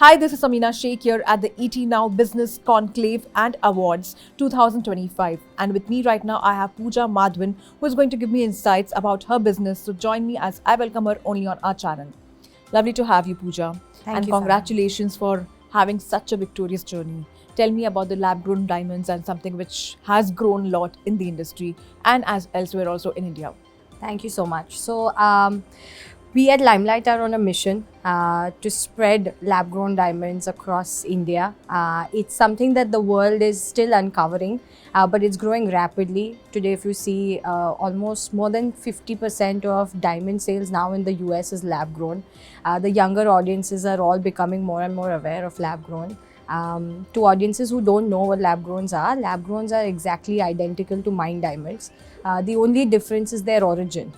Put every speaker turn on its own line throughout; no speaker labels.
Hi, this is Amina Sheikh here at the ET Now Business Conclave and Awards 2025. And with me right now, I have Pooja Madhwan, who is going to give me insights about her business. So join me as I welcome her only on our channel. Lovely to have you, Pooja.
Thank
And
you, Farhan.
congratulations for having such a victorious journey. Tell me about the lab grown diamonds and something which has grown a lot in the industry and as elsewhere also in India.
Thank you so much. We at Limelight are on a mission to spread lab grown diamonds across India. It's something that the world is still uncovering, but it's growing rapidly. Today, if you see, almost more than 50% of diamond sales now in the US is lab grown. The younger audiences are all becoming more and more aware of lab grown. To audiences who don't know what lab growns are exactly identical to mined diamonds. The only difference is their origin.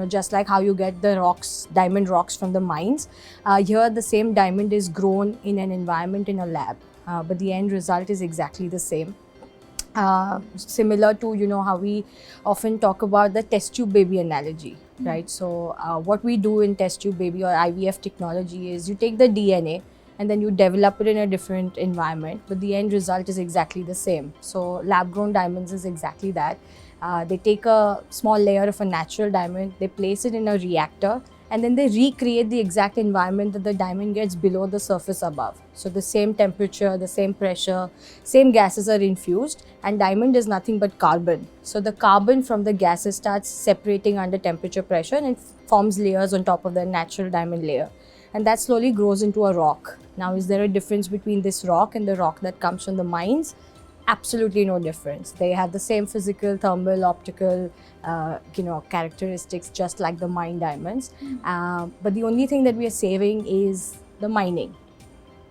Just like how you get the rocks, diamond rocks from the mines, here the same diamond is grown in an environment in a lab, but the end result is exactly the same. Similar to how we often talk about the test tube baby analogy, right? What we do in test tube baby or IVF technology is you take the DNA and then you develop it in a different environment, but the end result is exactly the same. So lab grown diamonds is exactly that. They take a small layer of a natural diamond, they place it in a reactor, and then they recreate the exact environment that the diamond gets below the surface above. So the same temperature, the same pressure, same gases are infused, and diamond is nothing but carbon. So the carbon from the gases starts separating under temperature pressure and it forms layers on top of the natural diamond layer. And that slowly grows into a rock. Now, is there a difference between this rock and the rock that comes from the mines? Absolutely no difference. They have the same physical, thermal, optical, characteristics, just like the mine diamonds. But the only thing that we are saving is the mining.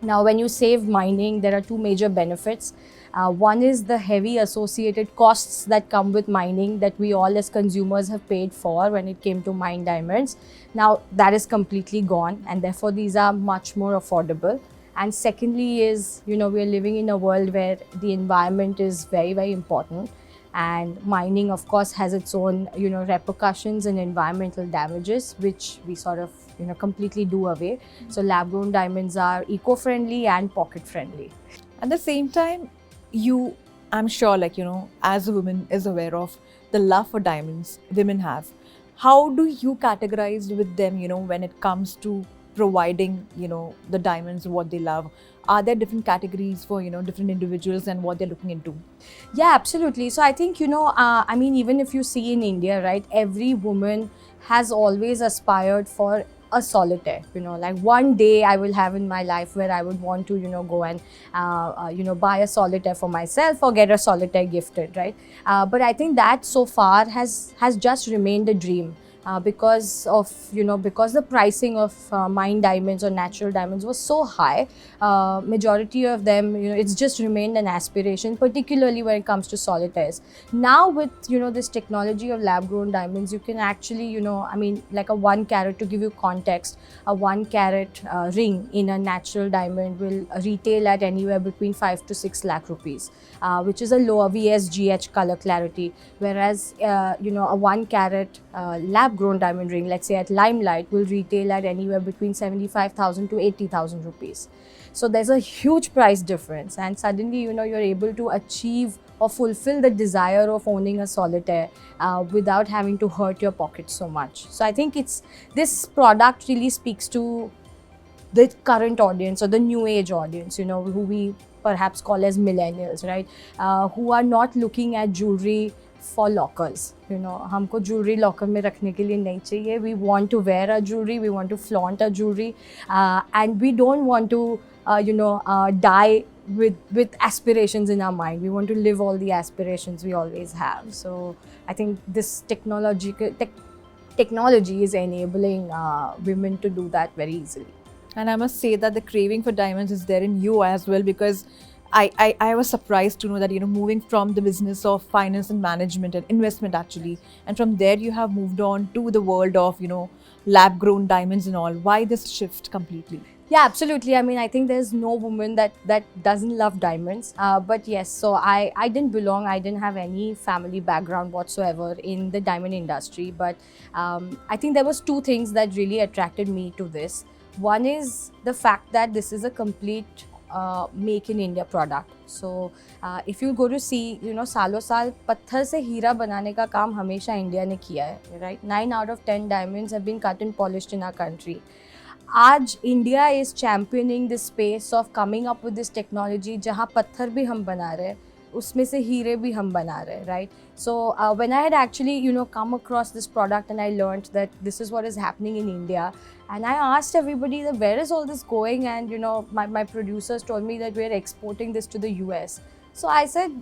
Now, when you save mining, there are two major benefits. One is the heavy associated costs that come with mining that we all as consumers have paid for when it came to mine diamonds. Now, that is completely gone, and therefore these are much more affordable. And secondly is, we are living in a world where the environment is very, very important. And mining, of course, has its own, repercussions and environmental damages, which we sort of, completely do away. So lab-grown diamonds are eco-friendly and pocket-friendly.
At the same time, I'm sure, as a woman is aware of the love for diamonds women have. How do you categorize with them, when it comes to providing, the diamonds, what they love? Are there different categories for, different individuals and what they're looking into?
Yeah, absolutely. So I think, even if you see in India, right, every woman has always aspired for a solitaire. Like one day I will have in my life where I would want to, go and, buy a solitaire for myself or get a solitaire gifted, right? But I think that so far has just remained a dream. Because the pricing of mine diamonds or natural diamonds was so high, majority of them, it's just remained an aspiration, particularly when it comes to solitaires. Now with this technology of lab grown diamonds, you can actually like a 1 carat, to give you context, a 1 carat ring in a natural diamond will retail at anywhere between 5 to 6 lakh rupees, which is a lower VSGH color clarity, whereas a 1 carat lab grown diamond ring, let's say at Limelight, will retail at anywhere between 75,000 to 80,000 rupees. So there's a huge price difference, and suddenly you're able to achieve or fulfill the desire of owning a solitaire without having to hurt your pocket so much. So I think this product really speaks to the current audience or the new age audience, who we perhaps call as millennials, right? Who are not looking at jewelry for lockers. हमको jewelry locker में रखने के लिए नहीं चाहिए. We want to wear our jewelry, we want to flaunt our jewelry, and we don't want to die with aspirations in our mind. We want to live all the aspirations we always have. So I think this technology is enabling women to do that very easily.
And I must say that the craving for diamonds is there in you as well, because I was surprised to know that, moving from the business of finance and management and investment actually, and from there you have moved on to the world of, lab grown diamonds and all. Why this shift completely?
Yeah, absolutely. I think there's no woman that doesn't love diamonds. But yes, so I didn't belong. I didn't have any family background whatsoever in the diamond industry. But I think there was two things that really attracted me to this. One is the fact that this is a complete make in India product. So if you go to see, सालों साल पत्थर से हीरा बनाने का काम हमेशा India ने किया है, right? 9 out of 10 diamonds have been cut and polished in our country. आज India is championing this space of coming up with this technology जहाँ पत्थर भी हम बना रहे हैं, उसमें से हीरे भी हम बना रहे हैं, right? So when I had actually come across this product and I learned that this is what is happening in India, and I asked everybody that where is all this going, and my producers told me that we are exporting this to the US. So I said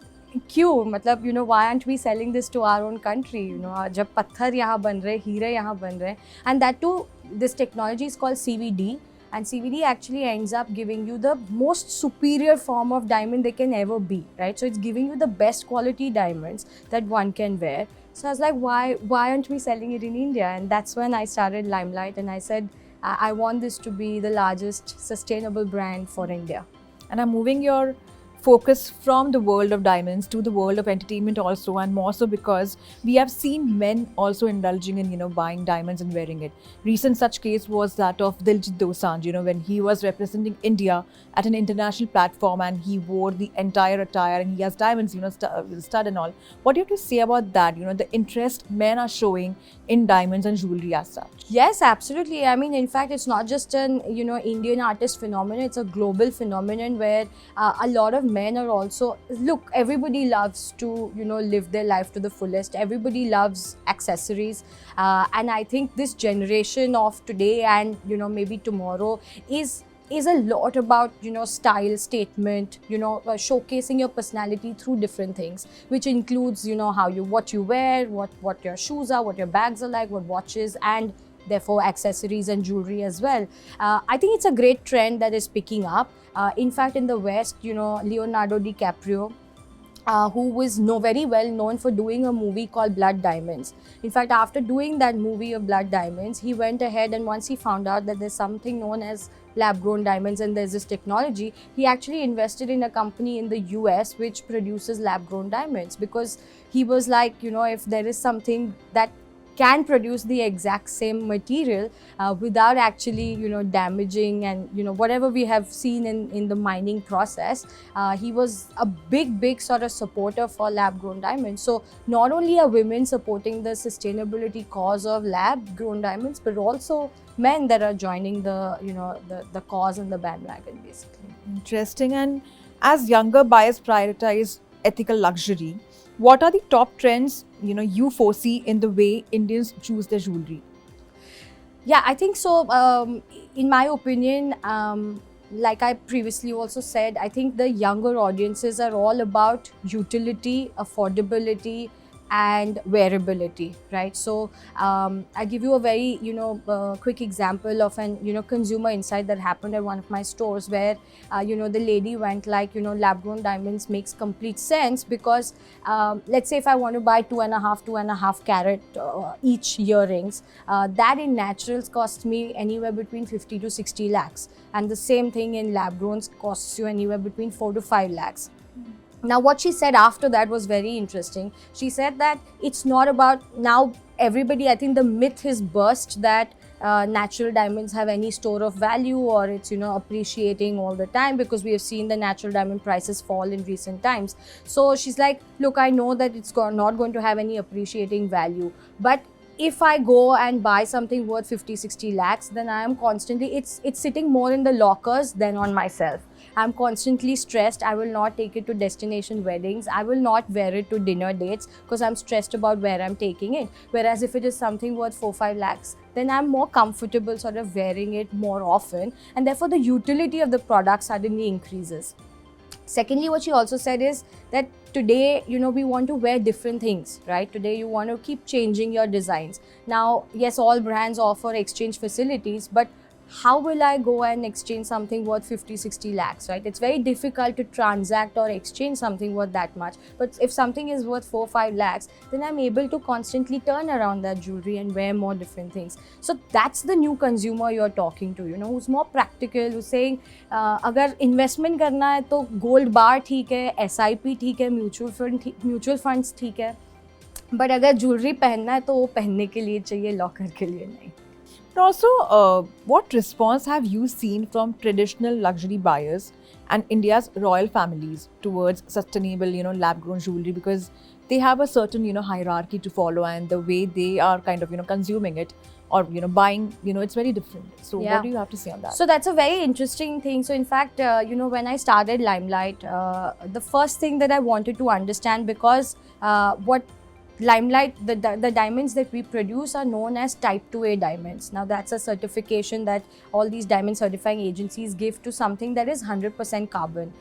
क्यों, मतलब why aren't we selling this to our own country? जब पत्थर यहाँ बन रहे, हीरे यहाँ बन रहे, and that too this technology is called CVD, and CVD actually ends up giving you the most superior form of diamond they can ever be, right? So it's giving you the best quality diamonds that one can wear. So I was like, why aren't we selling it in India? And that's when I started Limelight, and I said I want this to be the largest sustainable brand for India.
And I'm moving your focus from the world of diamonds to the world of entertainment also, and more so because we have seen men also indulging in buying diamonds and wearing it. Recent such case was that of Diljit Dosanjh, when he was representing India at an international platform and he wore the entire attire and he has diamonds, stud and all. What do you have to say about that? The interest men are showing in diamonds and jewelry as such.
Yes, absolutely. I mean, in fact, it's not just an Indian artist phenomenon. It's a global phenomenon where a lot of men are also, look, everybody loves to live their life to the fullest. Everybody loves accessories, and I think this generation of today and maybe tomorrow is a lot about style statement, showcasing your personality through different things, which includes what you wear, what your shoes are, what your bags are like, what watches, and therefore accessories and jewelry as well. I think it's a great trend that is picking up. In fact, in the West, Leonardo DiCaprio, who was very well known for doing a movie called Blood Diamonds. In fact, after doing that movie of Blood Diamonds, he went ahead, and once he found out that there's something known as lab-grown diamonds and there's this technology, he actually invested in a company in the US which produces lab-grown diamonds, because he was like, if there is something that can produce the exact same material without actually damaging and whatever we have seen in the mining process, he was a big sort of supporter for lab grown diamonds. So not only are women supporting the sustainability cause of lab grown diamonds, but also men that are joining the cause and the bandwagon, basically.
Interesting. And as younger buyers prioritize ethical luxury, what are the top trends you foresee in the way Indians choose their jewelry?
Yeah, I think so. In my opinion, like I previously also said, I think the younger audiences are all about utility, affordability, and wearability, right? So I give you a very quick example of an consumer insight that happened at one of my stores, where the lady went like, lab grown diamonds makes complete sense, because let's say if I want to buy 2.5 carat each earrings, that in naturals costs me anywhere between 50 to 60 lakhs, and the same thing in lab growns costs you anywhere between 4 to 5 lakhs. Now, what she said after that was very interesting. She said that it's not about, now everybody, I think the myth is burst that natural diamonds have any store of value, or it's appreciating all the time, because we have seen the natural diamond prices fall in recent times. So she's like, look, I know that it's not going to have any appreciating value, but if I go and buy something worth 50-60 lakhs, then I am constantly, it's sitting more in the lockers than on myself. I'm constantly stressed. I will not take it to destination weddings. I will not wear it to dinner dates because I'm stressed about where I'm taking it. Whereas if it is something worth 4-5 lakhs, then I'm more comfortable sort of wearing it more often, and therefore the utility of the product suddenly increases. Secondly, what she also said is that today, we want to wear different things, right? Today, you want to keep changing your designs. Now, yes, all brands offer exchange facilities, but how will I go and exchange something worth 50-60 lakhs, right? It's very difficult to transact or exchange something worth that much. But if something is worth 4-5 lakhs, then I'm able to constantly turn around that jewelry and wear more different things. So that's the new consumer you're talking to, who's more practical, who's saying, अगर investment करना है तो gold bar ठीक है, SIP ठीक है, mutual funds ठीक है, but अगर jewelry पहनना है तो वो पहनने के लिए चाहिए, लॉकर के लिए नहीं.
But also, what response have you seen from traditional luxury buyers and India's royal families towards sustainable, lab-grown jewelry? Because they have a certain, hierarchy to follow, and the way they are kind of, consuming it or, buying, it's very different. So,
Yeah.
what do you have to say on that?
So that's a very interesting thing. So in fact, when I started Limelight, the first thing that I wanted to understand, because what Limelight, the diamonds that we produce are known as Type 2A diamonds. Now that's a certification that all these diamond certifying agencies give to something that is 100% carbon.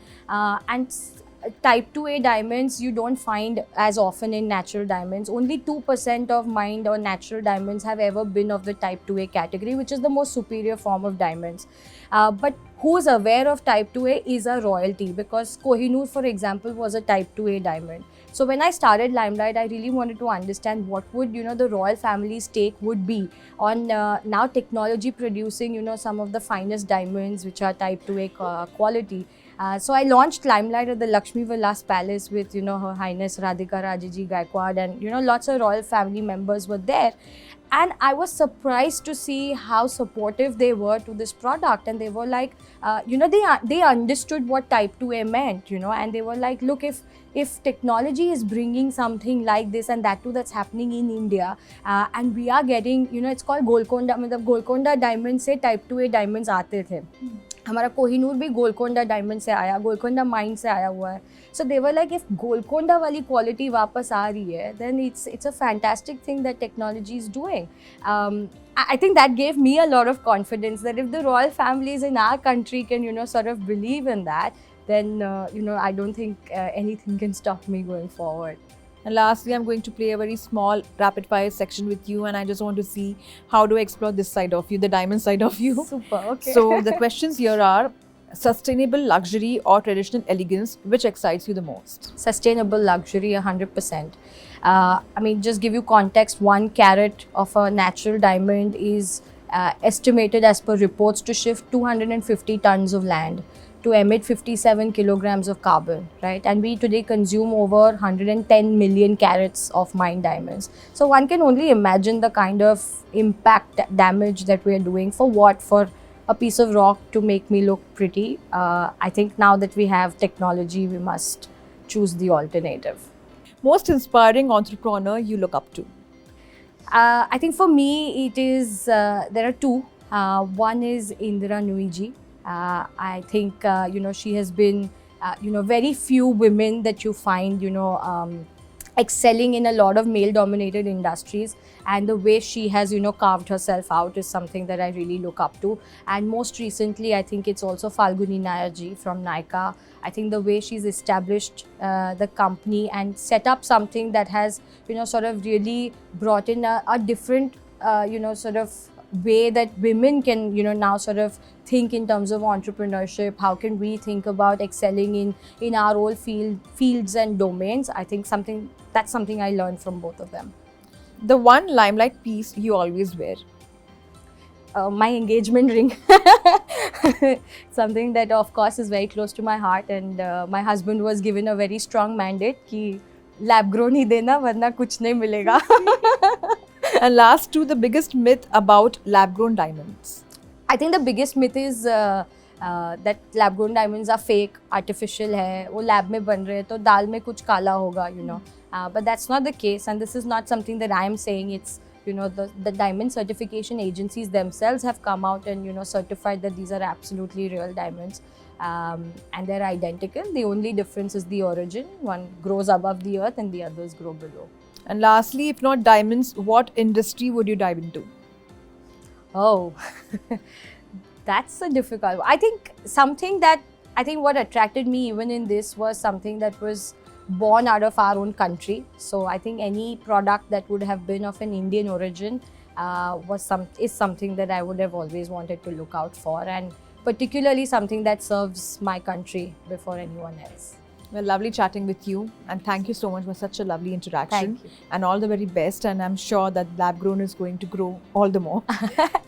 Type 2A diamonds you don't find as often in natural diamonds. Only 2% of mined or natural diamonds have ever been of the Type 2A category, which is the most superior form of diamonds. But who's aware of Type 2A is a royalty, because Kohinoor, for example, was a Type 2A diamond. So when I started Limelight, I really wanted to understand what would, the royal family's take would be on now technology producing, some of the finest diamonds which are Type 2A quality. So I launched Limelight at the Lakshmi Vilas Palace with, Her Highness Radhika Rajaji Gaikwad, and, lots of royal family members were there. And I was surprised to see how supportive they were to this product. And they were like, they understood what Type 2A meant, and they were like, look, if technology is bringing something like this, and that too that's happening in India, and we are getting, it's called Golconda, Golconda diamonds से Type 2A diamonds आते थे. हमारा कोहिनूर भी Golconda diamond से आया, Golconda mine से आया हुआ है. So they were like, if Golconda वाली क्वालिटी वापस आ रही है, then it's a fantastic thing that technology is doing. I think that gave me a lot of confidence that if the royal families in our country can, sort of believe in that, then, I don't think anything can stop me going forward.
And lastly, I'm going to play a very small rapid fire section with you, and I just want to see how do I explore this side of you, the diamond side of you.
Super, okay.
So the questions here are: sustainable luxury or traditional elegance, which excites you the most?
Sustainable luxury, 100%. Just give you context, 1 carat of a natural diamond is estimated as per reports to shift 250 tons of land, to emit 57 kilograms of carbon, right? And we today consume over 110 million carats of mined diamonds. So one can only imagine the kind of impact damage that we are doing. For what? For a piece of rock to make me look pretty. I think now that we have technology, we must choose the alternative.
Most inspiring entrepreneur you look up to?
I think for me, it is, there are 2. One is Indira Nooyi. I think, she has been, very few women that you find, excelling in a lot of male-dominated industries. And the way she has, carved herself out is something that I really look up to. And most recently, I think it's also Falguni Nayar from Nykaa. I think the way she's established the company and set up something that has, sort of really brought in a different, sort of way that women can, now sort of think in terms of entrepreneurship. How can we think about excelling in our own fields and domains? I think that's something I learned from both of them.
The one Limelight piece you always wear?
My engagement ring. Something that of course is very close to my heart, and my husband was given a very strong mandate कि lab grown ही देना वरना कुछ नहीं मिलेगा.
And last 2, the biggest myth about lab-grown diamonds?
I think the biggest myth is that lab-grown diamonds are fake, artificial है, वो lab में बन रहे हैं तो दाल में कुछ काला होगा, But that's not the case, and this is not something that I am saying. It's, the diamond certification agencies themselves have come out and, certified that these are absolutely real diamonds. And they're identical. The only difference is the origin. One grows above the earth and the others grow below.
And lastly, if not diamonds, what industry would you dive into?
Oh, that's a difficult one. I think what attracted me even in this was something that was born out of our own country. So I think any product that would have been of an Indian origin is something that I would have always wanted to look out for, and particularly something that serves my country before anyone else.
Well, lovely chatting with you, and thank you so much for such a lovely interaction.
Thank you.
And all the very best, and I'm sure that lab grown is going to grow all the more.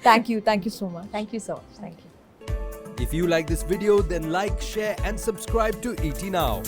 Thank you so much.
Thank you so much. Thank you.
If you like this video, then like, share and subscribe to ET Now.